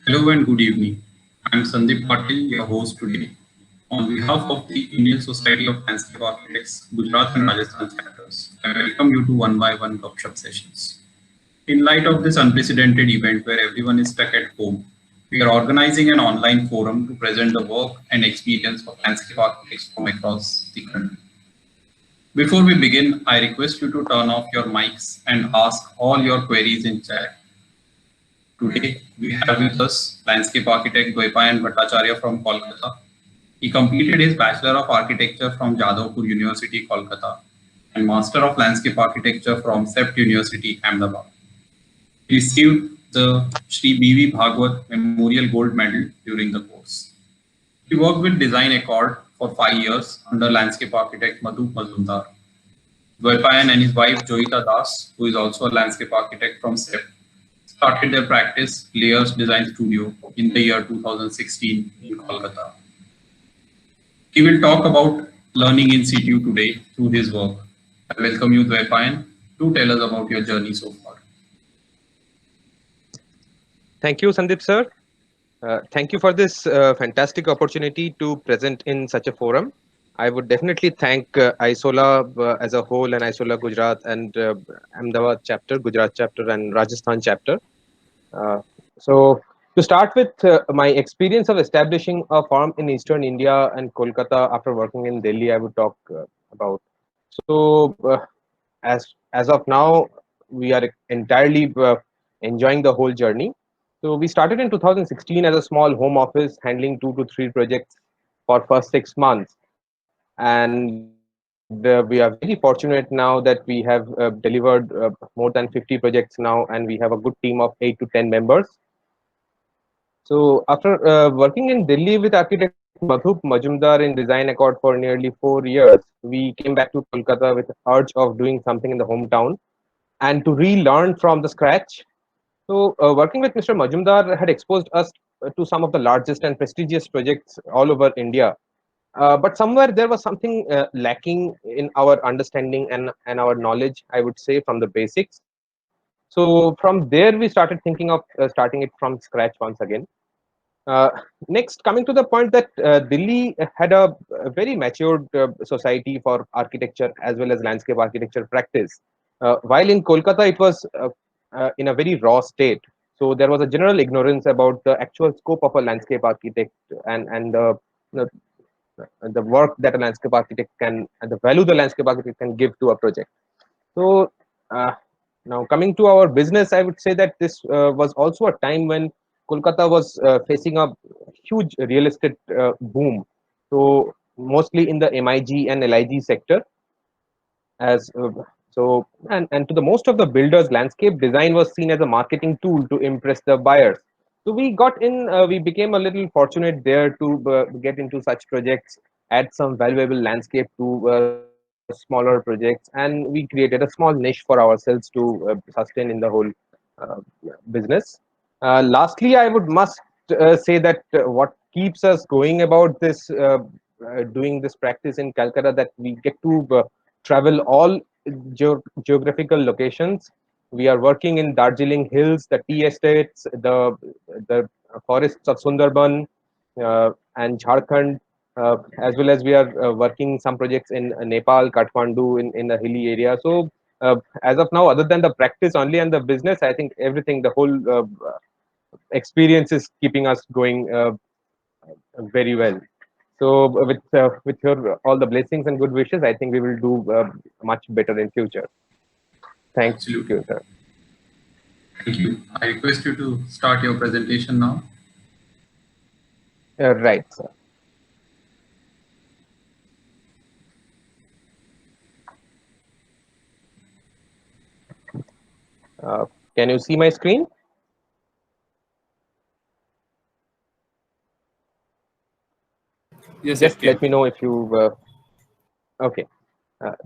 Hello and good evening. I'm Sandeep Patil, your host today. On behalf of the Indian Society of Landscape Architects, Gujarat and Rajasthan chapters, I welcome you to one by one workshop sessions. In light of this unprecedented event where everyone is stuck at home, we are organizing an online forum to present the work and experience of landscape architects from across the country. Before we begin, I request you to turn off your mics and ask all your queries in chat. Today, we have with us landscape architect Dwaipayan Bhattacharya from Kolkata. He completed his Bachelor of Architecture from Jadavpur University, Kolkata, and Master of Landscape Architecture from CEPT University, Ahmedabad. He received the Sri B.V. Bhagwat Memorial Gold Medal during the course. He worked with Design Accord for 5 years under landscape architect Madhu Mazumdar. Dwaipayan and his wife Joyita Das, who is also a landscape architect from CEPT, started their practice Layers Design Studio in the year 2016 in Kolkata. He will talk about learning in situ today through his work. I welcome you, Dwaipayan. Do tell us about your journey so far. Thank you, Sandeep sir. Thank you for this fantastic opportunity to present in such a forum. I would definitely thank ISOLA as a whole and ISOLA Gujarat and Ahmedabad chapter, Gujarat chapter and Rajasthan chapter. Uh, so to start with, my experience of establishing a farm in Eastern India and Kolkata after working in Delhi, I would talk about. So as of now, we are entirely enjoying the whole journey. So we started in 2016 as a small home office, handling 2 to 3 projects for first 6 months, and we are very fortunate now that we have delivered more than 50 projects now, and we have a good team of 8 to 10 members. So after working in Delhi with architect Madhup Majumdar in Design Accord for nearly 4 years, we came back to Kolkata with the urge of doing something in the hometown and to relearn from the scratch. So working with Mr. Majumdar had exposed us to some of the largest and prestigious projects all over India. But somewhere there was something lacking in our understanding and our knowledge, I would say, from the basics. So from there we started thinking of starting it from scratch once again. Uh, Next, coming to the point that Delhi had a very matured society for architecture as well as landscape architecture practice, while in Kolkata it was in a very raw state. So there was a general ignorance about the actual scope of a landscape architect and the, the work that a landscape architect can and the value the landscape architect can give to a project. So uh, now coming to our business, I would say that this was also a time when Kolkata was facing a huge real estate boom. So mostly in the MIG and LIG sector, as and to the most of the builders, landscape design was seen as a marketing tool to impress the buyers. So we got in, we became a little fortunate there to get into such projects, add some valuable landscape to smaller projects, and we created a small niche for ourselves to sustain in the whole uh, business. Lastly, I would must say that what keeps us going about this doing this practice in Calcutta, that we get to travel all geographical locations. We are working in Darjeeling Hills, the tea estates, the forests of Sundarban and Jharkhand, as well as we are working some projects in Nepal, Kathmandu, in a hilly area. So as of now, other than the practice only and the business, I think everything, the whole experience is keeping us going very well. So with your all the blessings and good wishes, I think we will do much better in future. Thank you, sir. Absolutely. Thank you. I request you to start your presentation now. Right, sir. Uh, can you see my screen? Yes, I Just can. let me know if you. Okay.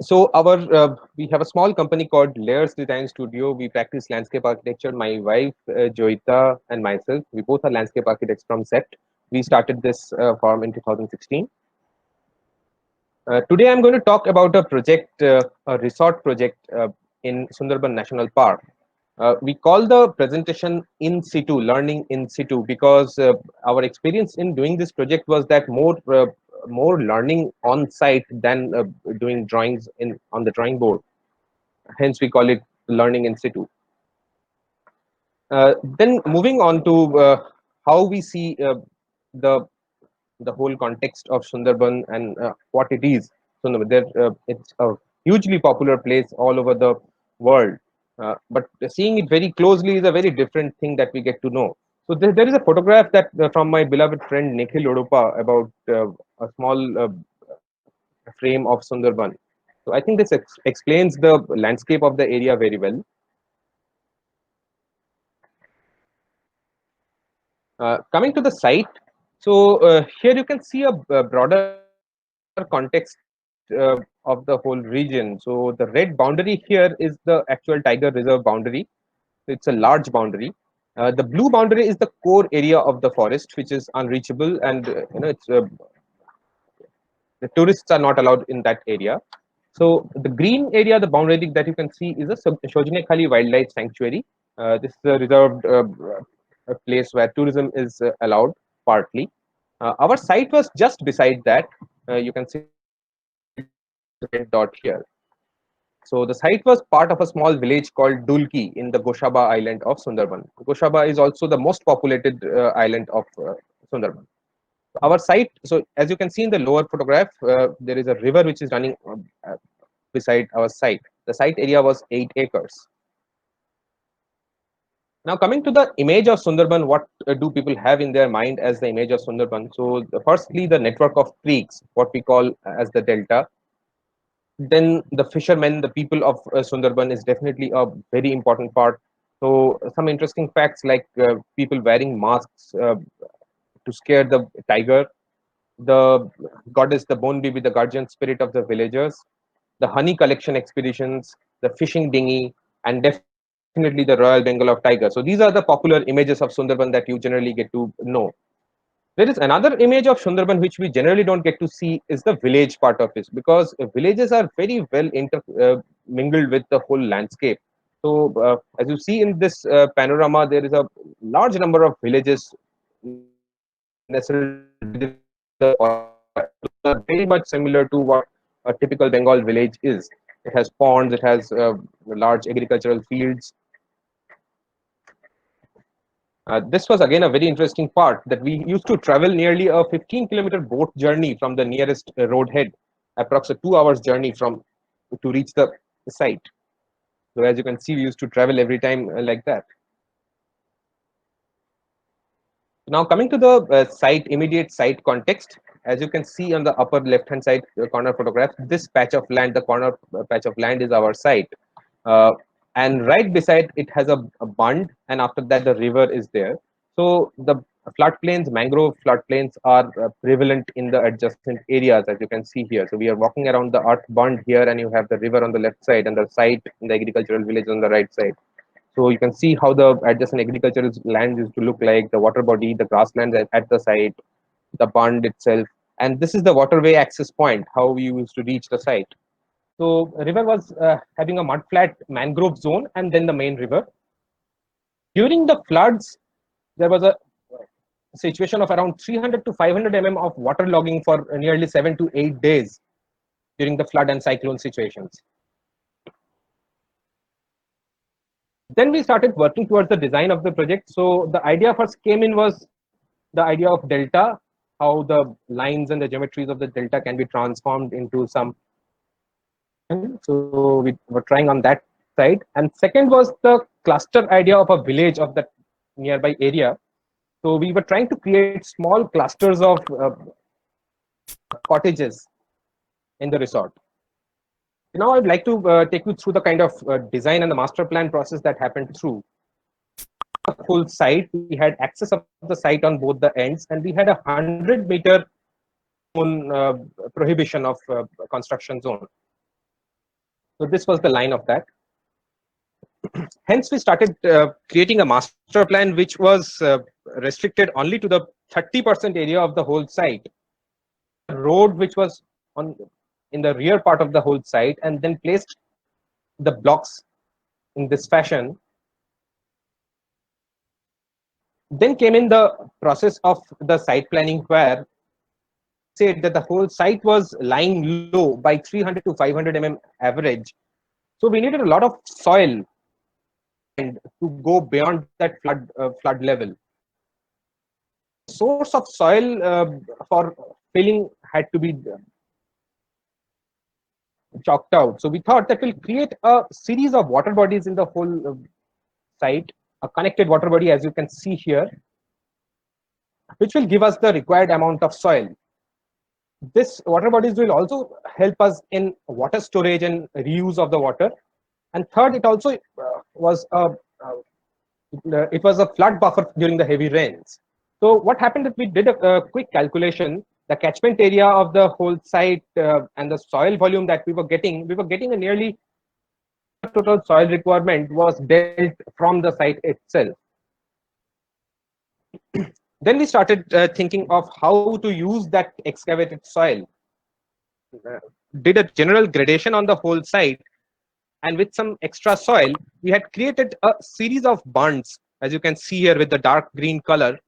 So our we have a small company called Layers Design Studio. We practice landscape architecture. My wife Joita and myself, we both are landscape architects from SEPT. We started this firm in 2016. Today I'm going to talk about a project, a resort project in Sundarban National Park. We call the presentation in situ, learning in situ, because our experience in doing this project was that more learning on site than doing drawings on the drawing board. Hence, we call it learning in situ. Then moving on to how we see the the whole context of Sundarban and what it is. Sundarban, it's a hugely popular place all over the world, but seeing it very closely is a very different thing that we get to know. So there is a photograph that from my beloved friend Nikhil Odupa about a small frame of Sundarban. So I think this explains the landscape of the area very well. Coming to the site, so here you can see a broader context of the whole region. So the red boundary here is the actual Tiger Reserve boundary. It's a large boundary. The blue boundary is the core area of the forest, which is unreachable, and it's the tourists are not allowed in that area. So the green area, the boundary that you can see, is a Shojine Khali Wildlife Sanctuary. This is a reserved a place where tourism is allowed partly. Our site was just beside that. You can see the red dot here. So the site was part of a small village called Dulki in the Goshaba island of Sundarban. Goshaba is also the most populated island of Sundarban. Our site, so as you can see in the lower photograph, there is a river which is running beside our site. The site area was 8 acres. Now coming to the image of Sundarban, what do people have in their mind as the image of Sundarban? So firstly, the network of creeks, what we call as the delta. Then the fishermen, the people of Sundarban is definitely a very important part. So some interesting facts like people wearing masks to scare the tiger, the goddess, the bone baby, the guardian spirit of the villagers, the honey collection expeditions, the fishing dinghy, and definitely the Royal Bengal of tiger. So these are the popular images of Sundarban that you generally get to know. There is another image of Sundarban which we generally don't get to see is the village part of it, because villages are very well mingled with the whole landscape. So as you see in this panorama, there is a large number of villages nestled within the very much similar to what a typical Bengal village is. It has ponds, it has large agricultural fields. This was again a very interesting part that we used to travel nearly a 15-kilometer boat journey from the nearest road head, approximately 2 hours journey from to reach the site. So as you can see, we used to travel every time like that. Now coming to the immediate site context, as you can see on the upper left-hand side corner photograph, this patch of land, the corner patch of land is our site. And right beside it has a bund, and after that the river is there. So the floodplains, mangrove floodplains are prevalent in the adjacent areas, as you can see here. So we are walking around the earth bund here, and you have the river on the left side and the site in the agricultural village on the right side. So you can see how the adjacent agricultural land used to look like, the water body, the grassland at the site, the bund itself. And this is the waterway access point, how we used to reach the site. So river was having a mudflat mangrove zone and then the main river. During the floods, there was a situation of around 300 to 500 mm of water logging for nearly 7 to 8 days during the flood and cyclone situations. Then we started working towards the design of the project. So the idea first came in was the idea of delta, how the lines and the geometries of the delta can be transformed into some. So we were trying on that side. And second was the cluster idea of a village of the nearby area. So we were trying to create small clusters of cottages in the resort. Now I'd like to take you through the kind of design and the master plan process that happened through the full site. We had access of the site on both the ends, and we had a 100-meter prohibition of construction zone. So this was the line of that. Hence, we started creating a master plan which was restricted only to the 30% area of the whole site. The road which was in the rear part of the whole site, and then placed the blocks in this fashion Then came in the process of the site planning, where said that the whole site was lying low by 300 to 500 average. So we needed a lot of soil and to go beyond that flood level. Source of soil for filling had to be chalked out. So we thought that we'll create a series of water bodies in the whole site, a connected water body, as you can see here, which will give us the required amount of soil. This water bodies will also help us in water storage and reuse of the water. And third, it also was a flood buffer during the heavy rains. So what happened is we did a quick calculation. The catchment area of the whole site and the soil volume that we were getting a nearly total soil requirement was dealt from the site itself. Then we started thinking of how to use that excavated soil. Did a general gradation on the whole site, and with some extra soil, we had created a series of bunds, as you can see here with the dark green color.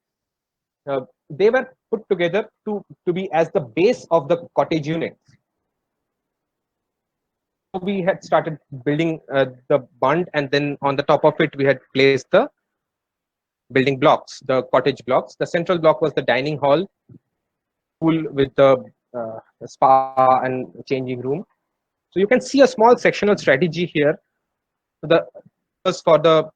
They were put together to be as the base of the cottage units. We had started building the bund, and then on the top of it, we had placed the building blocks, the cottage blocks. The central block was the dining hall, pool with the spa and changing room. So you can see a small sectional strategy here. The was for the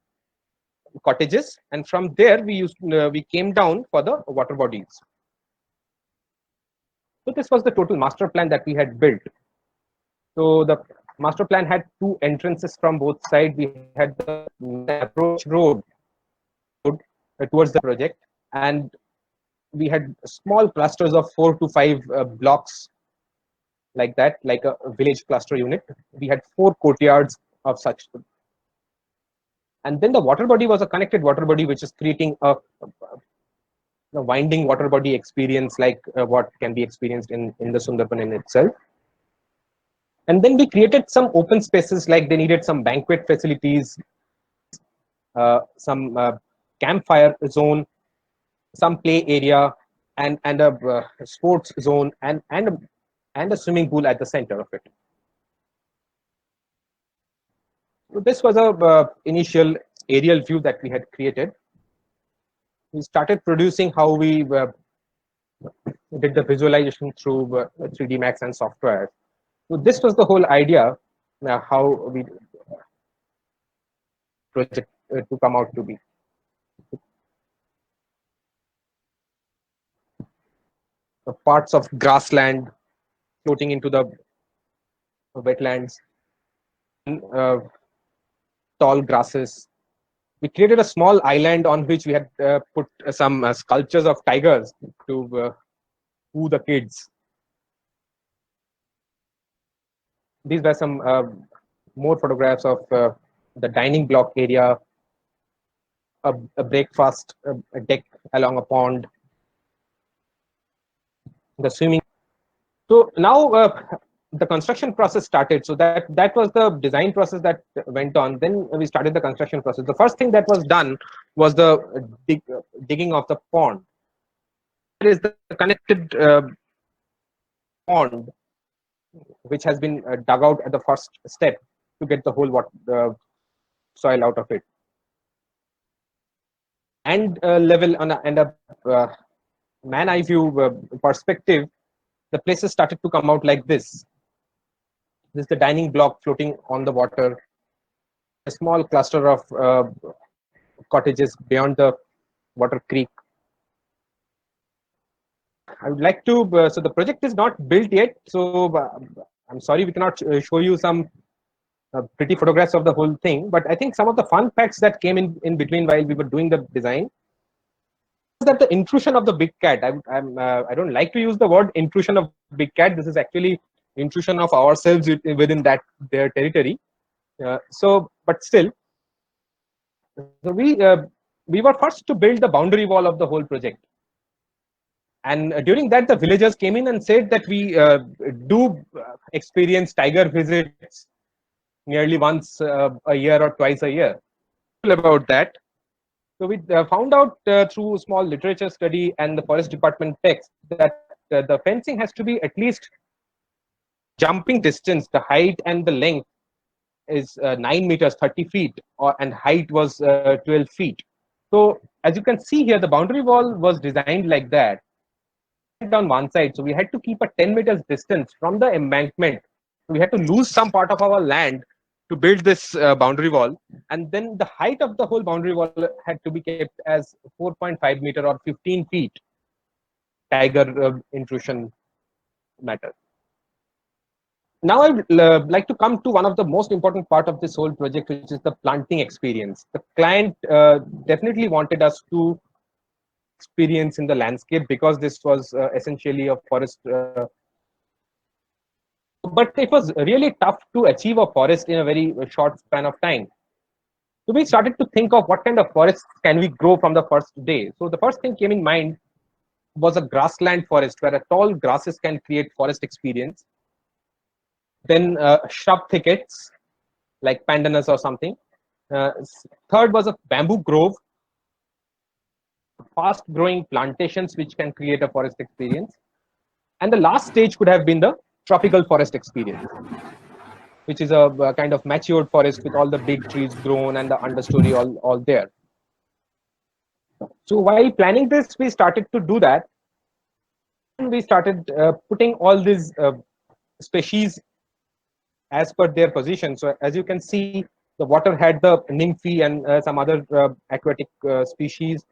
cottages, and from there we came down for the water bodies. So this was the total master plan that we had built. So the master plan had two entrances from both sides. We had the approach road towards the project, and we had small clusters of 4 to 5 blocks like that, like a village cluster unit. We had 4 courtyards of such. And then the water body was a connected water body, which is creating a winding water body experience like what can be experienced in the Sundarban in itself. And then we created some open spaces, like they needed some banquet facilities, some campfire zone, some play area, and a sports zone, and a swimming pool at the center of it. So this was a initial aerial view that we had created. We started producing how we did the visualization through 3D Max and software. So this was the whole idea, how we project to come out to be. The parts of grassland floating into the wetlands, tall grasses. We created a small island on which we had put some sculptures of tigers to woo the kids. These were some more photographs of the dining block area, a breakfast a deck along a pond, the swimming. So now the construction process started. So that was the design process that went on. Then we started the construction process. The first thing that was done was the digging of the pond. There is the connected pond, which has been dug out at the first step to get the whole soil out of it. And level and a man eye view perspective, the places started to come out like this. This is the dining block floating on the water, a small cluster of cottages beyond the water creek. I would like to, so the project is not built yet, so I'm sorry we cannot show you some pretty photographs of the whole thing, but I think some of the fun facts that came in between while we were doing the design is that the intrusion of the big cat, I don't like to use the word intrusion of big cat. This is actually intrusion of ourselves within their territory. But still, so we were first to build the boundary wall of the whole project. And during that, the villagers came in and said that we do experience tiger visits nearly once a year or twice a year. About that, So we found out through small literature study and the forest department text that the fencing has to be at least jumping distance, the height and the length is 9 meters, 30 feet, and height was 12 feet. So as you can see here, the boundary wall was designed like that down one side. So we had to keep a 10 meters distance from the embankment. We had to lose some part of our land to build this boundary wall. And then the height of the whole boundary wall had to be kept as 4.5 meter or 15 feet tiger intrusion matter. Now I would like to come to one of the most important part of this whole project, which is the planting experience. The client definitely wanted us to experience in the landscape because this was essentially a forest. But it was really tough to achieve a forest in a very short span of time. So we started to think of what kind of forests can we grow from the first day. So the first thing came in mind was a grassland forest where a tall grasses can create forest experience. Then shrub thickets like pandanus or something. Third was a bamboo grove, fast growing plantations which can create a forest experience. And the last stage could have been the tropical forest experience, which is a kind of matured forest with all the big trees grown and the understory all there. So while planning this, we started to do that. And we started putting all these species as per their position. So as you can see, the water had the nymphaea and some other aquatic species.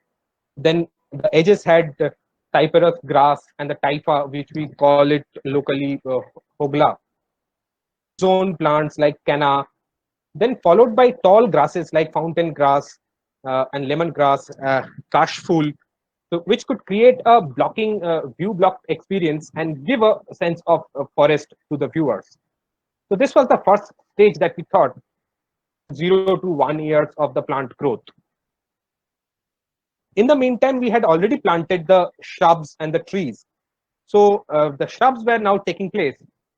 Then the edges had Typerus grass and the typha, which we call it locally hogla. Zone plants like canna, then followed by tall grasses like fountain grass and lemongrass, kashful, so which could create a blocking view blocked experience and give a sense of forest to the viewers. So this was the first stage that we thought 0 to 1 years of the plant growth. In the meantime, we had already planted the shrubs and the trees. So the shrubs were now taking place,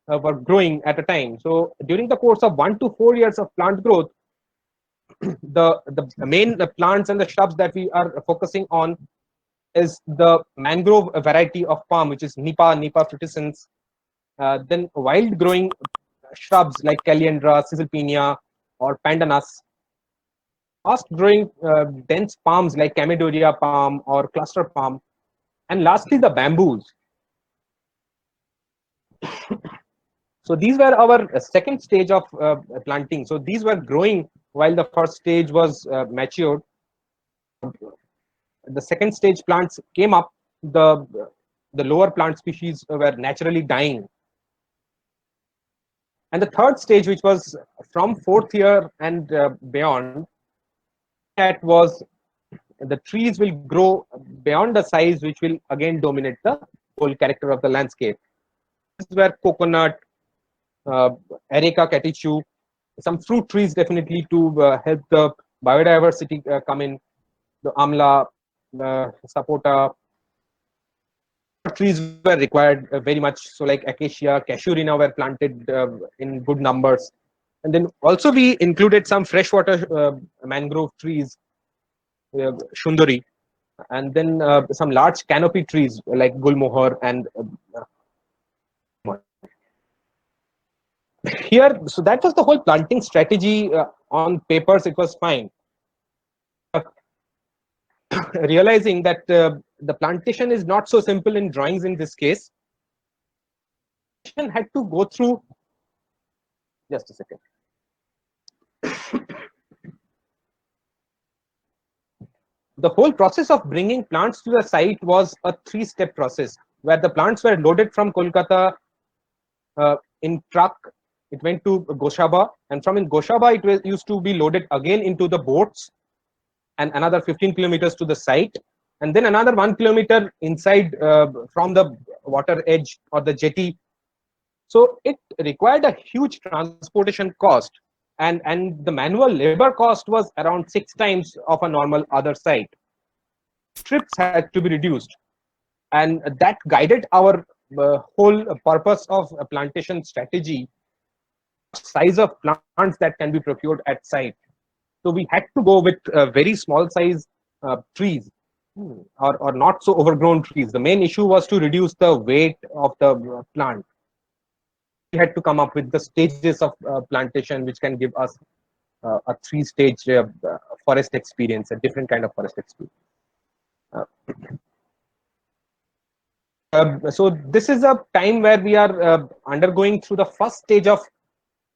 were growing at a time. So during the course of 1 to 4 years of plant growth, the main plants and the shrubs that we are focusing on is the mangrove variety of palm, which is Nipa frutescens. Then wild growing shrubs like Calliandra, Caesalpinia, or Pandanus. Fast growing dense palms like Chamaedorea palm or cluster palm. And lastly, the bamboos. So these were our second stage of planting. So these were growing while the first stage was matured. The second stage plants came up. The lower plant species were naturally dying. And the third stage, which was from fourth year and beyond, that was the trees will grow beyond the size which will again dominate the whole character of the landscape. These were coconut, Areca catechu, some fruit trees definitely to help the biodiversity come in, the amla, sapota. Trees were required very much, so like acacia, casuarina were planted in good numbers. And then also we included some freshwater mangrove trees, shundari, and then some large canopy trees like gulmohar and here. So that was the whole planting strategy. On papers it was fine. Realizing that the plantation is not so simple in drawings in this case, had to go through, just a second. The whole process of bringing plants to the site was a 3-step process where the plants were loaded from Kolkata in truck. It went to Goshaba, and from in Goshaba it was used to be loaded again into the boats and another 15 kilometers to the site, and then another 1 kilometer inside from the water edge or the jetty. So it required a huge transportation cost, and the manual labor cost was around 6 times of a normal other site. Trips had to be reduced, and that guided our whole purpose of a plantation strategy, size of plants that can be procured at site. So we had to go with a very small size trees, or not so overgrown trees. The main issue was to reduce the weight of the plant. We had to come up with the stages of plantation, which can give us a three-stage forest experience, a different kind of forest experience. So this is a time where we are undergoing through the first stage of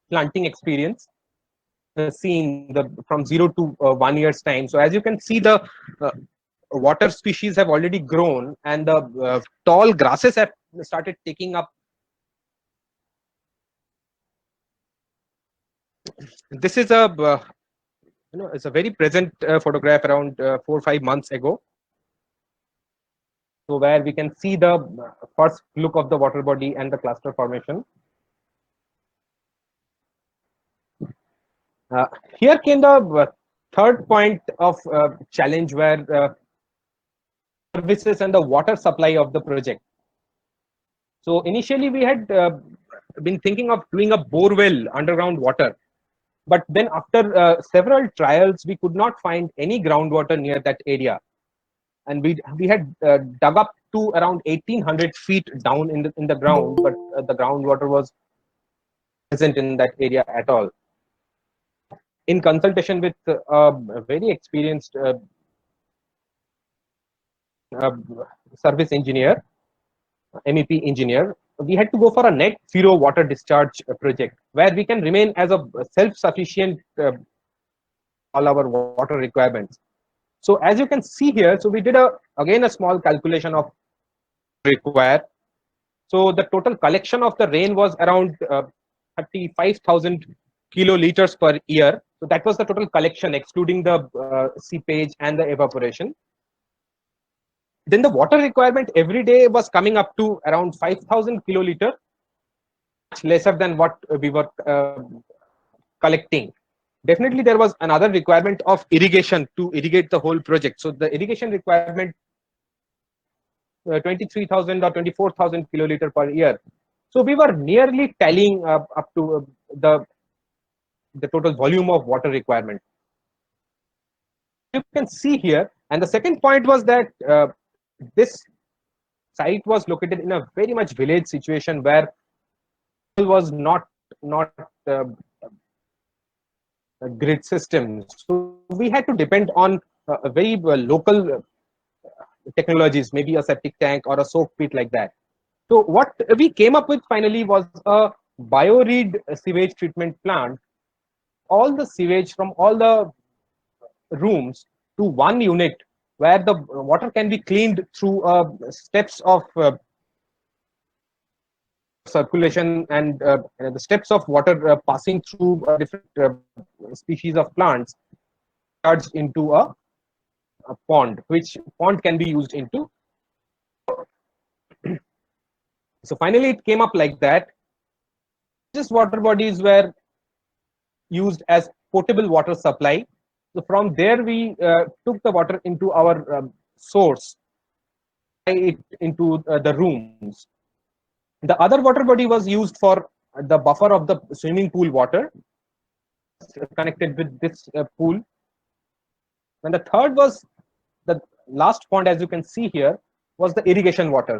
planting experience, seen the from 0 to 1 year's time. So as you can see, the water species have already grown, and the tall grasses have started taking up. This is a it's a very present photograph around 4 or 5 months ago. So where we can see the first look of the water body and the cluster formation. Here came the third point of challenge, where services and the water supply of the project. So initially we had been thinking of doing a bore well underground water, but then after several trials we could not find any groundwater near that area, and we had dug up to around 1800 feet down in the ground, but the groundwater was present in that area at all. In consultation with a very experienced service engineer, MEP engineer, we had to go for a net zero water discharge project, where we can remain as a self-sufficient all our water requirements. So as you can see here, so we did again a small calculation of require. So the total collection of the rain was around 35,000 kiloliters per year. So that was the total collection, excluding the seepage and the evaporation. Then the water requirement every day was coming up to around 5,000 kiloliter, much lesser than what we were collecting. Definitely there was another requirement of irrigation to irrigate the whole project. So the irrigation requirement 23,000 or 24,000 kiloliter per year. So we were nearly tallying up to the total volume of water requirement. You can see here, and the second point was that this site was located in a very much village situation, where was not a grid system. So we had to depend on a very local technologies, maybe a septic tank or a soak pit like that. So what we came up with finally was a bioreed sewage treatment plant. All the sewage from all the rooms to one unit, where the water can be cleaned through steps of circulation and the steps of water passing through different species of plants, charged into a pond, which pond can be used into. So finally it came up like that. These water bodies were used as potable water supply. So from there we took the water into our source, into the rooms. The other water body was used for the buffer of the swimming pool water, connected with this pool. And the third was the last pond, as you can see here, was the irrigation water.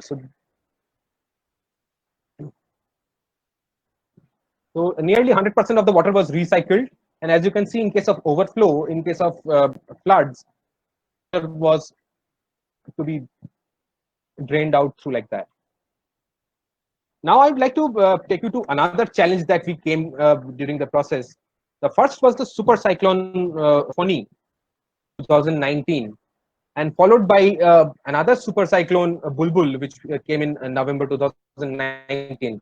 So nearly 100% of the water was recycled. And as you can see, in case of overflow, in case of floods, it was to be drained out through like that. Now I'd like to take you to another challenge that we came during the process. The first was the super cyclone Foni, 2019, and followed by another super cyclone Bulbul, which came in November 2019.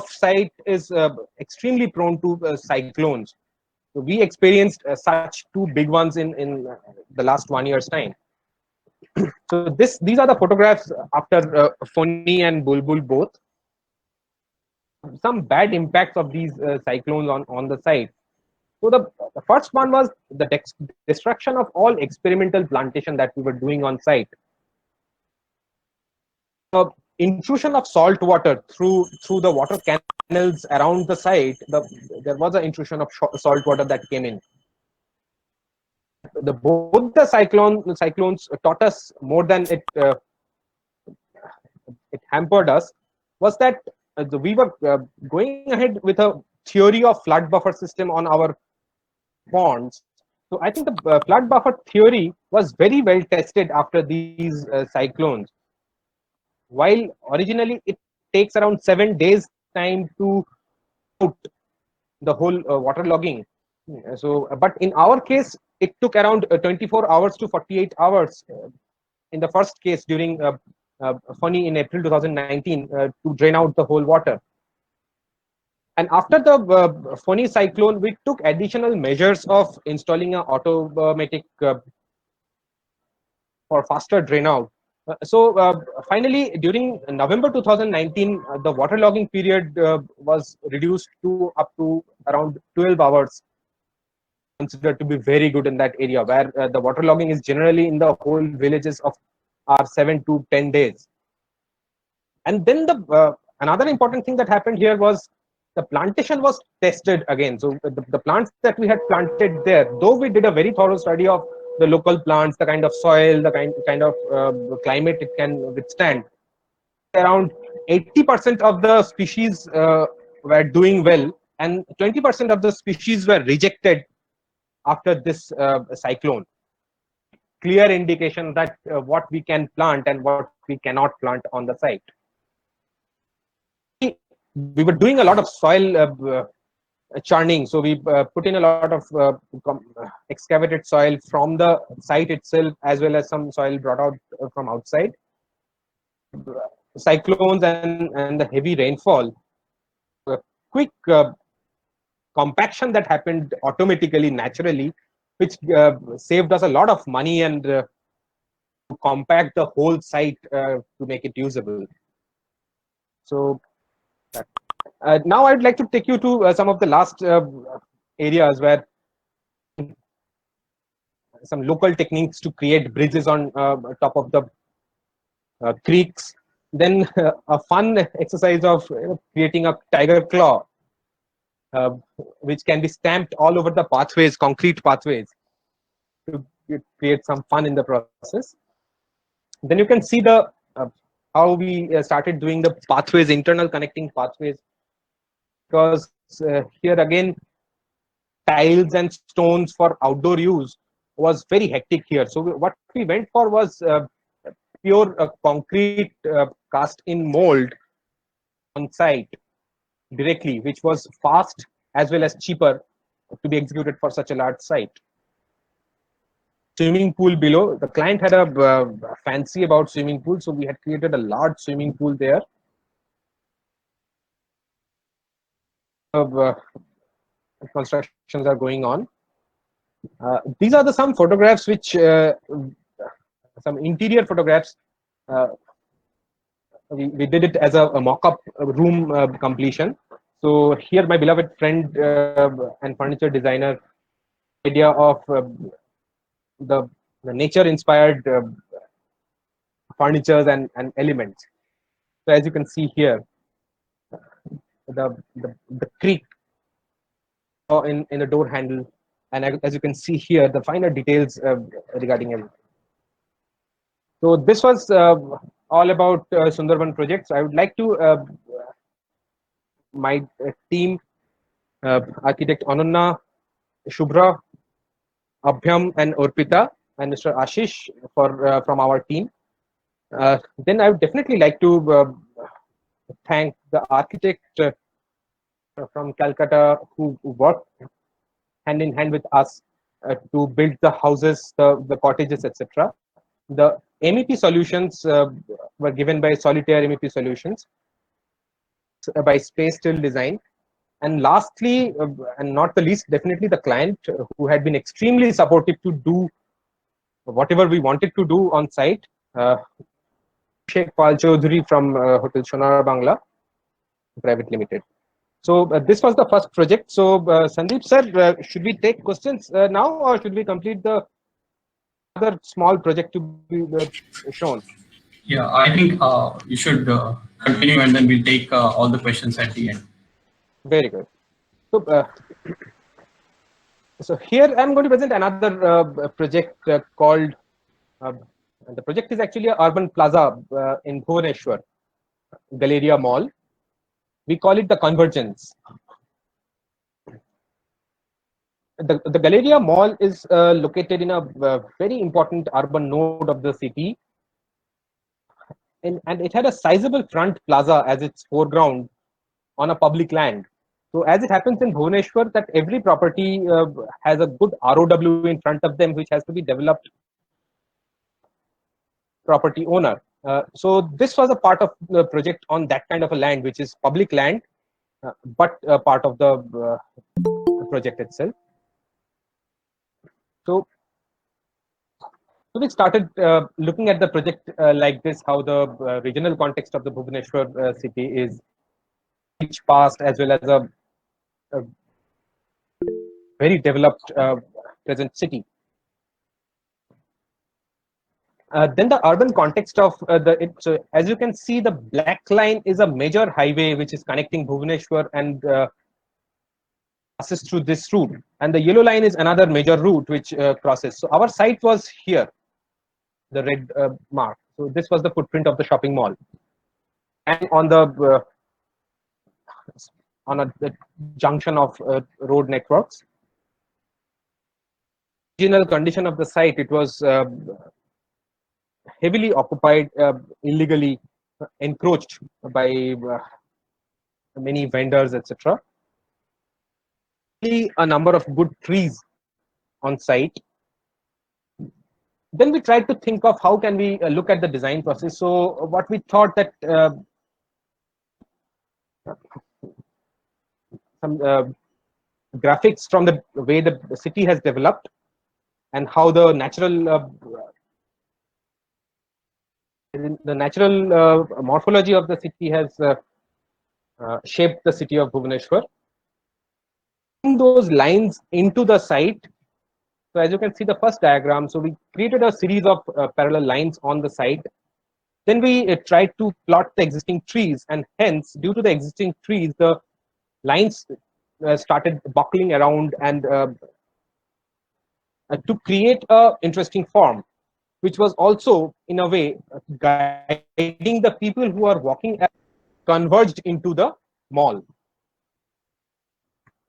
Site is extremely prone to cyclones. So we experienced such two big ones in the last 1 year's time. So these are the photographs after Foni and Bulbul both. Some bad impacts of these cyclones on the site. So the first one was the destruction of all experimental plantation that we were doing on site. Intrusion of salt water through the water canals around the site. There was an intrusion of salt water that came in. both the cyclones taught us more than it hampered us, was that we were going ahead with a theory of flood buffer system on our ponds. So I think the flood buffer theory was very well tested after these cyclones. While originally it takes around 7 days time to out the whole waterlogging. So, but in our case, it took around 24 hours to 48 hours in the first case during Fani in April 2019 to drain out the whole water. And after the Fani cyclone, we took additional measures of installing an automatic for faster drain out. Finally, during November 2019, the waterlogging period was reduced to up to around 12 hours, considered to be very good in that area, where the waterlogging is generally in the whole villages of are 7 to 10 days. And then the another important thing that happened here was the plantation was tested again. So the plants that we had planted there, though we did a very thorough study of the local plants, the kind of soil, the kind of climate it can withstand, around 80% of the species were doing well, and 20% of the species were rejected after this cyclone. Clear indication that what we can plant and what we cannot plant on the site. We were doing a lot of soil churning, so we put in a lot of excavated soil from the site itself, as well as some soil brought out from outside. Cyclones and the heavy rainfall, quick compaction that happened automatically, naturally, which saved us a lot of money and to compact the whole site to make it usable. So now I'd like to take you to some of the last areas where some local techniques to create bridges on top of the creeks. Then a fun exercise of creating a tiger claw, which can be stamped all over the pathways, concrete pathways, to create some fun in the process. Then you can see the how we started doing the pathways, internal connecting pathways, because here again, tiles and stones for outdoor use was very hectic here. So what we went for was pure concrete cast in mold on site directly, which was fast as well as cheaper to be executed for such a large site. Swimming pool below, the client had a fancy about swimming pool, so we had created a large swimming pool there. Constructions are going on. These are some photographs which some interior photographs. We did it as a mock-up room completion. So here my beloved friend and furniture designer idea of the nature-inspired furnitures and elements. So as you can see here, the creak in the door handle, and as you can see here, the finer details regarding it. So this was all about Sundarban projects. I would like to my team, architect Ananya, Shubhra, Abhyam, and Orpita, and Mr. Ashish for from our team. Then I would definitely like to thank the architect from Calcutta who worked hand in hand with us to build the houses, the cottages, etc. The MEP solutions were given by Solitaire MEP Solutions, by Space Still Design. And lastly, and not the least, definitely the client who had been extremely supportive to do whatever we wanted to do on site, Sheikh Pal Chaudhary from Hotel Shonara Bangla Private Limited. So this was the first project. So Sandeep sir, should we take questions now, or should we complete the other small project to be shown? Yeah, I think you should continue, and then we'll take all the questions at the end. Very good. So, So here I'm going to present another project called, the project is actually a urban plaza in Bhubaneswar, Galleria Mall. We call it the Convergence. The Galleria Mall is located in a very important urban node of the city, and it had a sizable front plaza as its foreground on a public land. So as it happens in Bhubaneswar, that every property has a good ROW in front of them, which has to be developed property owner. So this was a part of the project on that kind of a land, which is public land, but part of the project itself. So we started looking at the project like this, how the regional context of the Bhubaneswar city is rich past as well as a very developed present city. Then the urban context of so as you can see, the black line is a major highway which is connecting Bhubaneswar and passes through this route, and the yellow line is another major route which crosses. So our site was here, the red mark. So this was the footprint of the shopping mall, and on the junction of road networks. Original condition of the site, it was heavily occupied, illegally encroached by many vendors, etc. A number of good trees on site. Then we tried to think of how can we look at the design process. So what we thought that some graphics from the way the city has developed and how the natural morphology of the city has shaped the city of Bhubaneswar. Those lines into the site. So as you can see the first diagram, so we created a series of parallel lines on the site. Then we tried to plot the existing trees, and hence due to the existing trees, the lines started buckling around and to create a interesting form, which was also in a way guiding the people who are walking converged into the mall.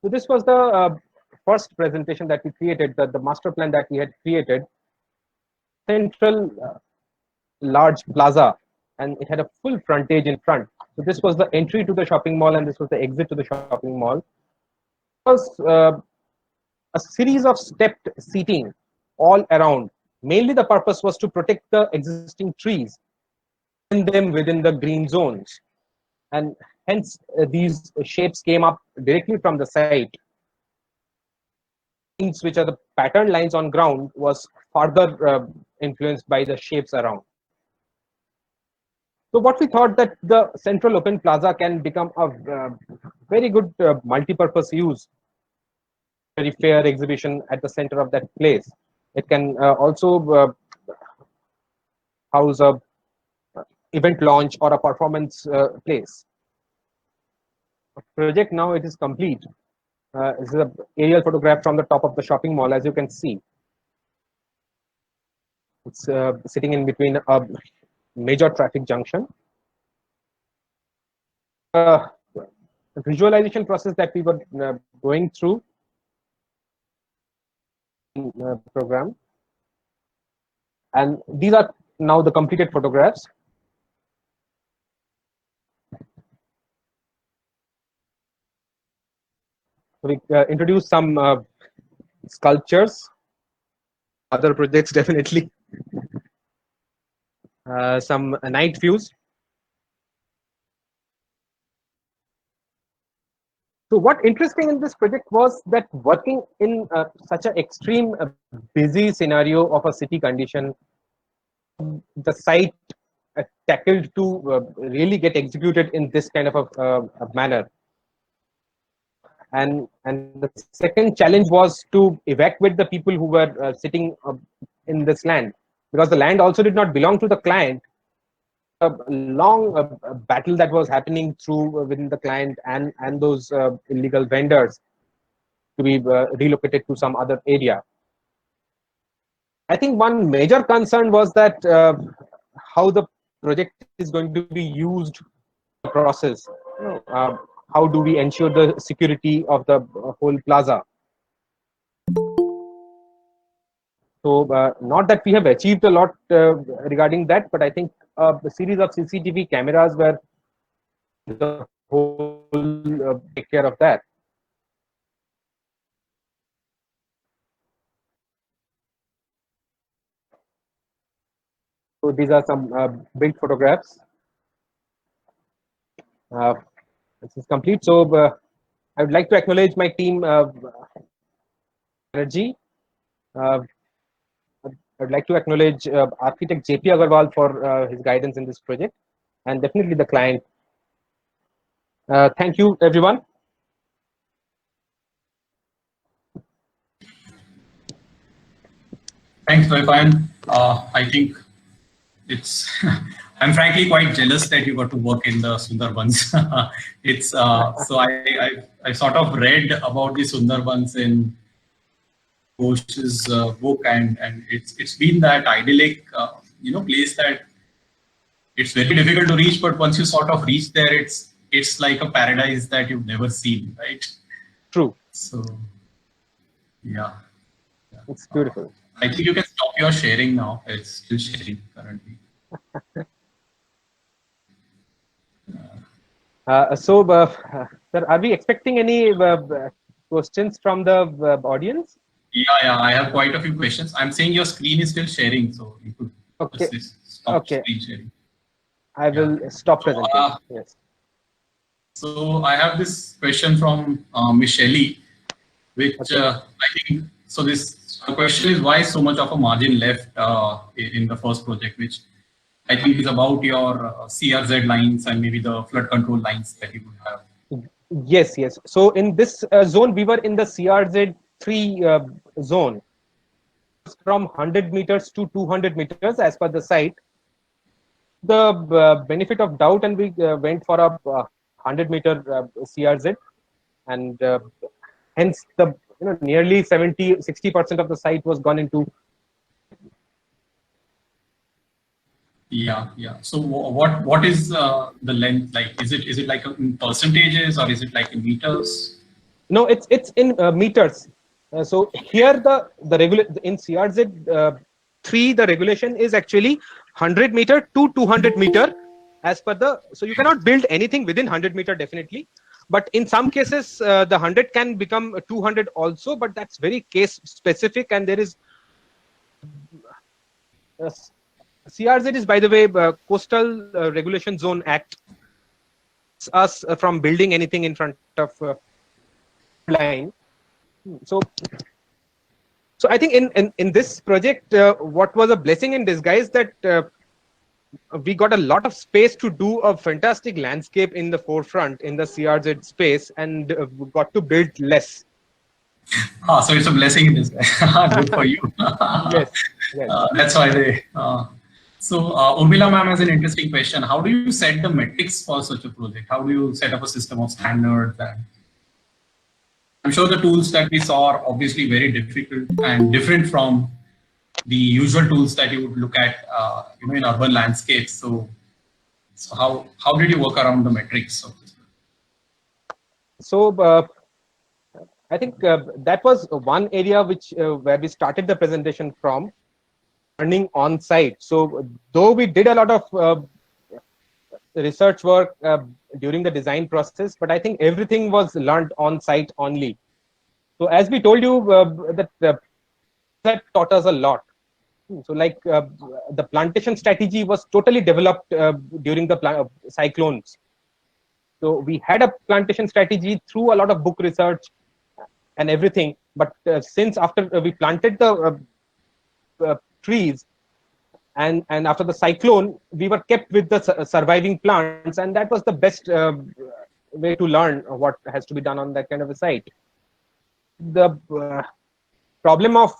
So this was the first presentation that we created, the master plan that we had created. Central large plaza, and it had a full frontage in front. So this was the entry to the shopping mall, and this was the exit to the shopping mall. It was a series of stepped seating all around. Mainly the purpose was to protect the existing trees and them within the green zones, and hence these shapes came up directly from the site. Things which are the pattern lines on ground was further influenced by the shapes around. So what we thought that the central open plaza can become a very good multi-purpose use, very fair exhibition at the center of that place. It can also house a event launch or a performance place. Project now it is complete. This is an aerial photograph from the top of the shopping mall. As you can see, it's sitting in between a major traffic junction. Visualization process that we were going through program, and these are now the completed photographs. We introduced some sculptures, other projects definitely, some night views. So what interesting in this project was that working in such an extreme busy scenario of a city condition, the site tackled to really get executed in this kind of a manner. And the second challenge was to evacuate the people who were sitting in this land, because the land also did not belong to the client. A long battle that was happening through within the client and those illegal vendors. to be relocated to some other area. I think one major concern was that how the project is going to be used in the process. How do we ensure the security of the whole plaza? So not that we have achieved a lot regarding that, but I think the series of CCTV cameras were the whole take care of that. So these are some build photographs. This is complete. So I would like to acknowledge my team, Energy. I'd like to acknowledge architect JP Agarwal for his guidance in this project, and definitely the client. Thank you, everyone. Thanks, Vaifan. I think it's. I'm frankly quite jealous that you got to work in the Sundarbans. It's so I sort of read about the Sundarbans in Ghosh's book, and it's been that idyllic place that it's very difficult to reach, but once you sort of reach there, it's like a paradise that you've never seen, right? True. So yeah, it's beautiful. I think you can stop your sharing now. It's still sharing currently. Sir, are we expecting any questions from the audience? Yeah, I have quite a few questions. I'm saying your screen is still sharing, so you could stop screen sharing. I will stop presenting. Yes. So I have this question from Michelle, which I think, so this question is, why so much of a margin left in the first project, which I think is about your CRZ lines and maybe the flood control lines that you would have. Yes. So in this zone, we were in the CRZ3 zone, from 100 meters to 200 meters as per the site. The benefit of doubt, and we went for a 100-meter CRZ, and hence the nearly 60% of the site was gone into. Yeah. So what is the length like? Is it like in percentages, or is it like in meters? No, it's in meters. So here the in CRZ 3 the regulation is actually 100 meter to 200 meter as per the. So you cannot build anything within 100 meter definitely, but in some cases the 100 can become 200 also, but that's very case specific, and there is. CRZ is, by the way, Coastal Regulation Zone Act. It's us from building anything in front of line. So I think in this project, what was a blessing in disguise that we got a lot of space to do a fantastic landscape in the forefront in the CRZ space, and got to build less. So it's a blessing in disguise. Good for you. Yes. That's why they. So Urmila ma'am has an interesting question. How do you set the metrics for such a project? How do you set up a system of standards? And I'm sure the tools that we saw are obviously very difficult and different from the usual tools that you would look at, in urban landscapes. So how did you work around the metrics of this? So I think that was one area which where we started the presentation from. Learning on site. So though we did a lot of research work during the design process, but I think everything was learned on site only. So as we told you, that taught us a lot. So like the plantation strategy was totally developed during the cyclones. So we had a plantation strategy through a lot of book research and everything. But since after we planted the trees, and after the cyclone, we were kept with the surviving plants, and that was the best way to learn what has to be done on that kind of a site. The problem of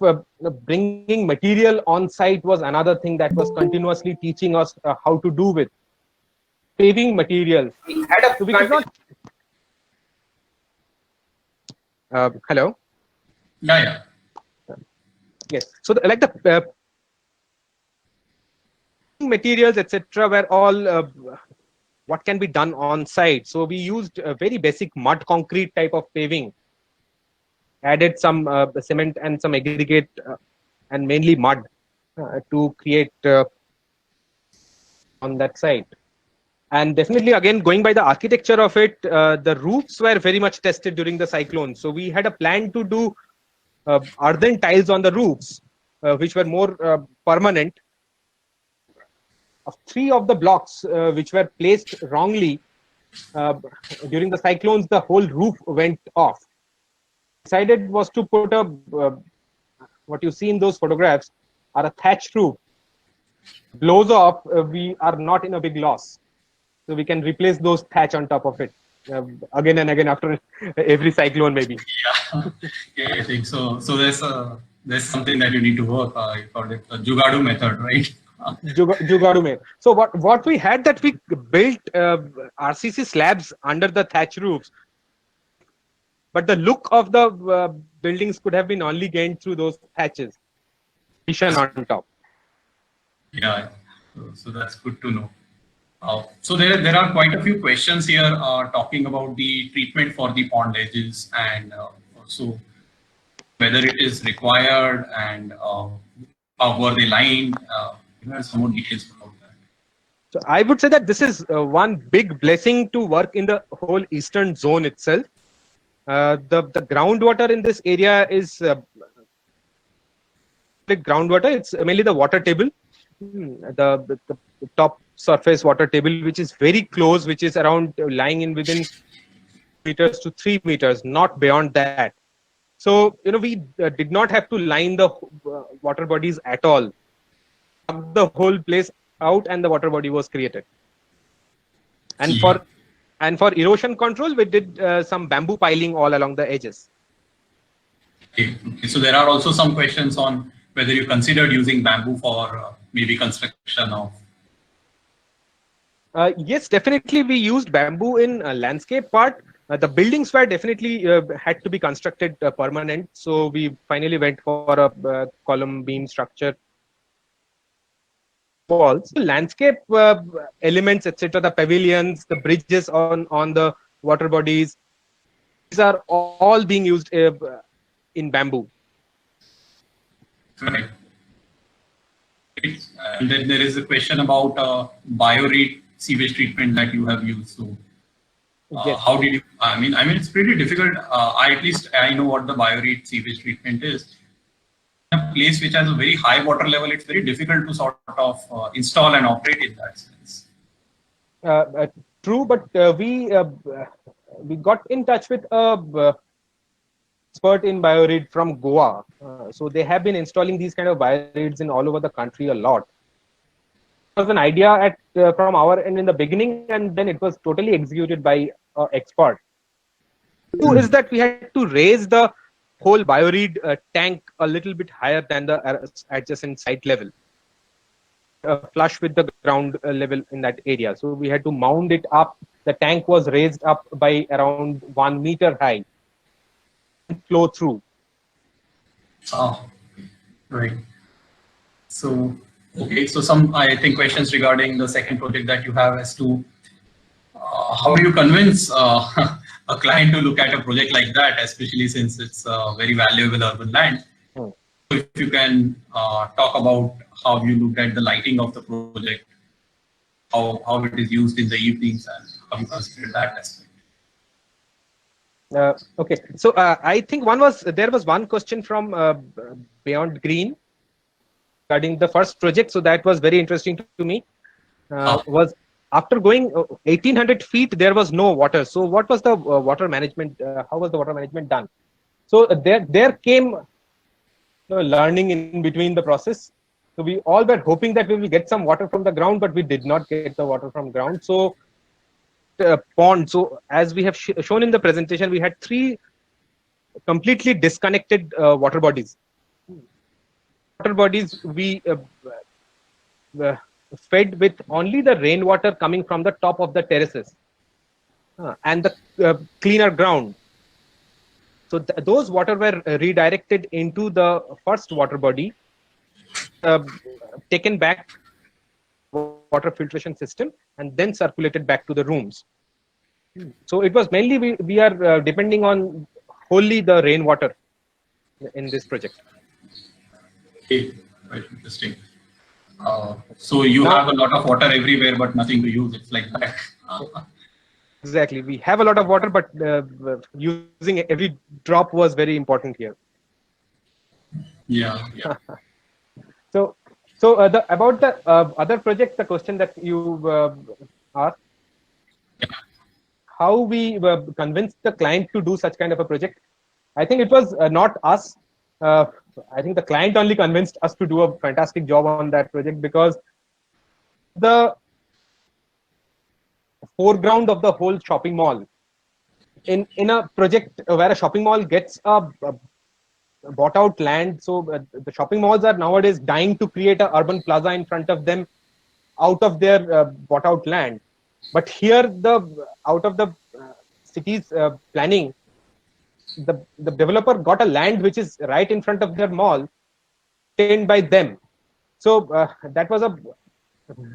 bringing material on site was another thing that was continuously teaching us how to do with paving material. So we could not. Hello. Yeah. Yes. So the materials, etc., were all what can be done on site. So we used a very basic mud concrete type of paving, added some cement and some aggregate and mainly mud to create on that site. And definitely, again, going by the architecture of it, the roofs were very much tested during the cyclone. So we had a plan to do earthen tiles on the roofs, which were more permanent. Of three of the blocks which were placed wrongly uh, during the cyclones, the whole roof went off. Decided was to put a what you see in those photographs are a thatched roof. Blows off, we are not in a big loss. So we can replace those thatch on top of it again and again after every cyclone, maybe. Yeah. Yeah, I think so. So there's something that you need to work. You call it the Jugadu method, right? Jugadu mein. So what we had that we built RCC slabs under the thatch roofs, but the look of the buildings could have been only gained through those thatches, on top. Yeah. So that's good to know. So there are quite a few questions here talking about the treatment for the pond edges and also whether it is required and how were they lined. Some more details about that. So I would say that this is one big blessing to work in the whole eastern zone itself. The groundwater in this area is the groundwater. It's mainly the water table, the top surface water table, which is very close, which is around lying in within meters to 3 meters, not beyond that. So we did not have to line the water bodies at all. The whole place out, and the water body was created. And for erosion control, we did some bamboo piling all along the edges. Okay. So there are also some questions on whether you considered using bamboo for maybe construction of. Yes, definitely we used bamboo in landscape part. The buildings were definitely had to be constructed permanent. So we finally went for a column beam structure. Walls, landscape elements, etc., the pavilions, the bridges on the water bodies, these are all being used in bamboo. Correct. And then there is a question about BioRead sewage treatment that you have used. So Yes. how did you? I mean, it's pretty difficult. At least I know what the BioRead sewage treatment is. A place which has a very high water level, it's very difficult to sort of install and operate in that sense. True, but we got in touch with a expert in BioRead from Goa. So they have been installing these kind of BioReads in all over the country a lot. It was an idea from our end in the beginning, and then it was totally executed by an expert. Two is that we had to raise the whole BioRead tank a little bit higher than the adjacent site level, flush with the ground level in that area. So we had to mount it up. The tank was raised up by around 1 meter high and flow through. Oh, right. So, okay. So some, I think, questions regarding the second project that you have as to how do you convince a client to look at a project like that, especially since it's very valuable urban land. So if you can talk about how you look at the lighting of the project, how it is used in the evenings, and how you consider that aspect. Okay, so I think there was one question from Beyond Green regarding the first project. So that was very interesting to me. Was after going 1800 feet, there was no water. So what was the water management? How was the water management done? So there came learning in between the process. So we all were hoping that we will get some water from the ground, but we did not get the water from ground. So pond. So as we have shown in the presentation, we had 3 completely disconnected water bodies. Water bodies we fed with only the rainwater coming from the top of the terraces and the cleaner ground. So those water were redirected into the first water body, taken back water filtration system, and then circulated back to the rooms. So it was mainly we are depending on wholly the rainwater in this project. Okay, quite interesting. So you Now- have a lot of water everywhere, but nothing to use. It's like that. Exactly, we have a lot of water, but using every drop was very important here. Yeah, yeah. So about the other project, the question that you asked, Yeah. how we convinced the client to do such kind of a project. I think it was not us. I think the client only convinced us to do a fantastic job on that project, because the foreground of the whole shopping mall, in a project where a shopping mall gets a bought out land. So the shopping malls are nowadays dying to create a urban plaza in front of them out of their bought out land. But here, the out of the city's planning, the developer got a land which is right in front of their mall, obtained by them. So that was a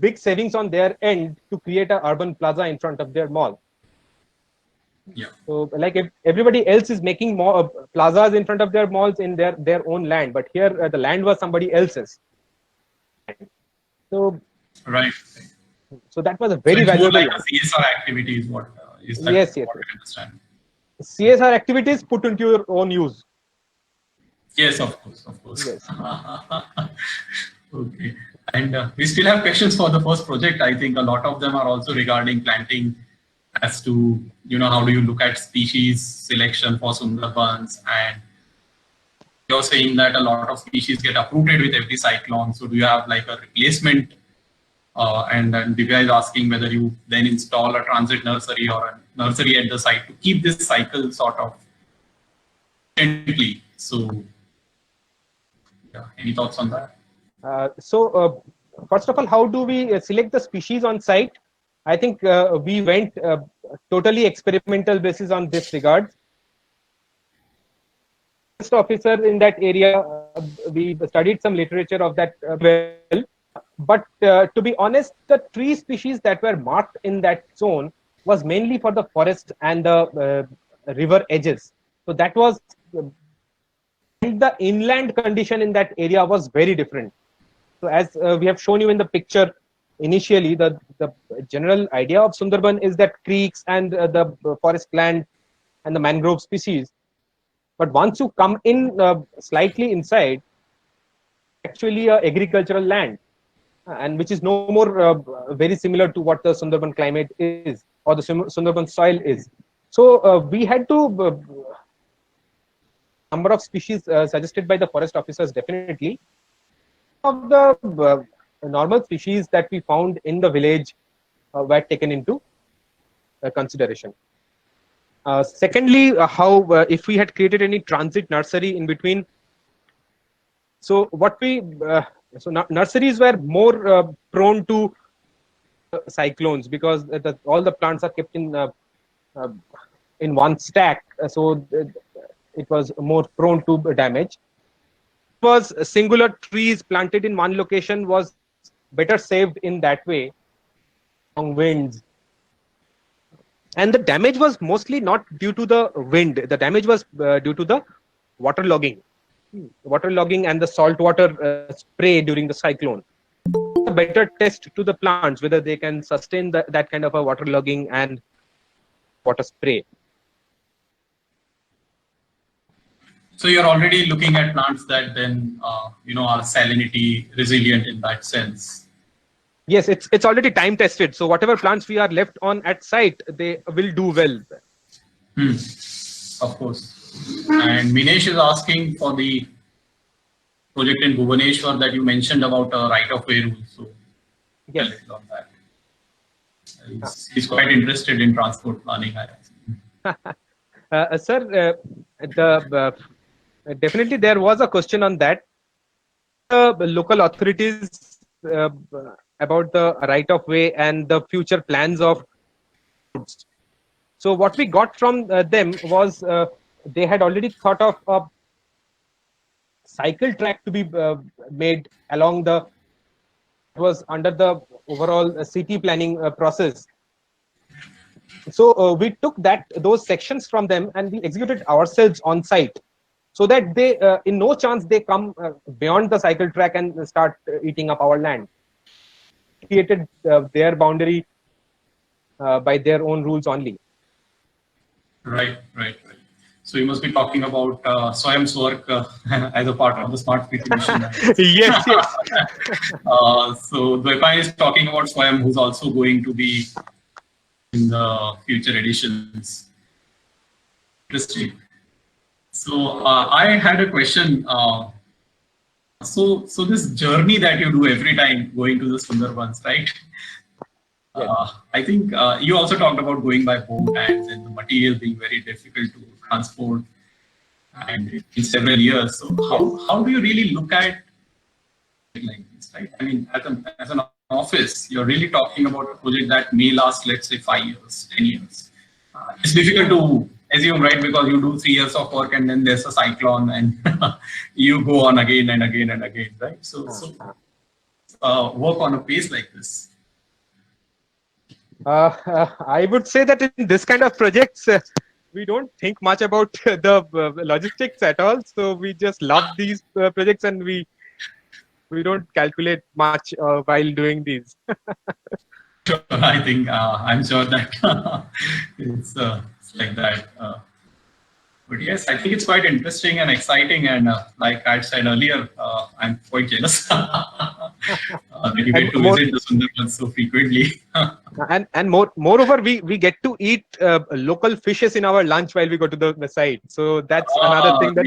big savings on their end to create a urban plaza in front of their mall. Yeah. So like if everybody else is making more plazas in front of their malls in their own land, but here the land was somebody else's. So Right. that was a So very it's more valuable like a land. CSR activity is what is that Yes, yes, what yes. I understand. CSR activities put into your own use. Yes, of course, of course. Yes. Okay. And we still have questions for the first project. I think a lot of them are also regarding planting, as to, how do you look at species selection for Sundarbans, and you're saying that a lot of species get uprooted with every cyclone. So do you have like a replacement? And then Divya is asking whether you then install a transit nursery or a nursery at the site to keep this cycle sort of gently. So yeah, any thoughts on that? So first of all, how do we select the species on site? I think we went totally experimental basis on this regard. Forest officer in that area, we studied some literature of that well. But to be honest, the tree species that were marked in that zone was mainly for the forest and the river edges. So that was the inland condition in that area was very different. So as we have shown you in the picture, initially the general idea of Sundarban is that creeks and the forest land and the mangrove species. But once you come in slightly inside, actually a agricultural land, and which is no more very similar to what the Sundarban climate is, or the Sundarban soil is. So we had to number of species suggested by the forest officers. Definitely, of the normal species that we found in the village were taken into consideration. Secondly, how if we had created any transit nursery in between. So what we nurseries were more prone to cyclones, because all the plants are kept in one stack, so it was more prone to damage. It was singular trees planted in one location was better saved in that way from winds. And the damage was mostly not due to the wind. The damage was due to the waterlogging and the saltwater spray during the cyclone. A better test to the plants whether they can sustain that kind of a waterlogging and water spray. So you're already looking at plants that then are salinity resilient in that sense. Yes, it's already time tested. So whatever plants we are left on at site, they will do well. Of course. And Minesh is asking for the project in Bhubaneswar that you mentioned about a right-of-way rule. So Yes. a little on that. He's quite interested in transport planning. Sir, definitely there was a question on that. The local authorities about the right of way and the future plans of roads. So what we got from them was they had already thought of a cycle track to be made along the, was under the overall city planning process. So we took those sections from them and we executed ourselves on site, so that they, in no chance they come beyond the cycle track and start eating up our land. Created their boundary by their own rules only. Right. So you must be talking about Swayam's work as a part of the Smart City mission. Yes. So Dwaypan is talking about Swayam, who's also going to be in the future editions. Interesting. So I had a question. So this journey that you do every time going to the Sundarbans, right? I think you also talked about going by boat and then the material being very difficult to transport, and in several years. So how do you really look at it like this, right? I mean, as an office, you're really talking about a project that may last, let's say, 5 years, 10 years. It's difficult to assume, right? Because you do 3 years of work and then there's a cyclone and you go on again and again and again, right? So work on a pace like this. I would say that in this kind of projects, we don't think much about the logistics at all. So we just love these projects and we don't calculate much while doing these. I think I'm sure that it's like that. But yes, I think it's quite interesting and exciting. And like I said earlier, I'm quite jealous that you get to visit the Sundarbans so frequently. and moreover, we get to eat local fishes in our lunch while we go to the site. So that's another thing that.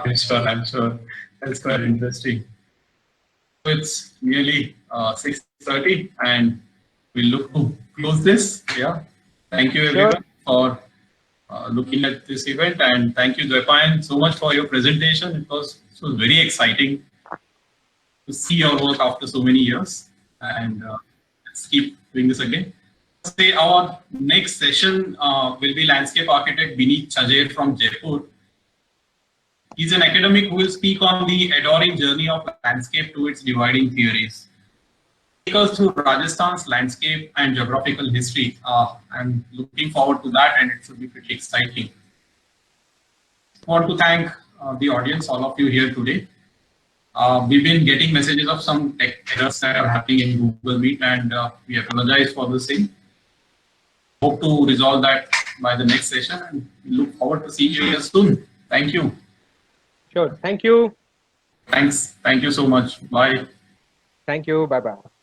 I'm sure. That's quite interesting. So it's nearly 6:30, and we'll look to close this. Yeah. Thank you everyone for looking at this event, and thank you Dwaypan so much for your presentation. It was very exciting to see your work after so many years, and let's keep doing this again. Say our next session will be landscape architect Bineet Chajer from Jaipur. He's an academic who will speak on the adoring journey of landscape to its dividing theories. Take us through Rajasthan's landscape and geographical history. I'm looking forward to that, and it should be pretty exciting. I want to thank the audience, all of you here today. We've been getting messages of some tech errors that are happening in Google Meet, and we apologize for the same. Hope to resolve that by the next session, and we look forward to seeing you here soon. Thank you. Sure. Thank you. Thanks. Thank you so much. Bye. Thank you. Bye-bye.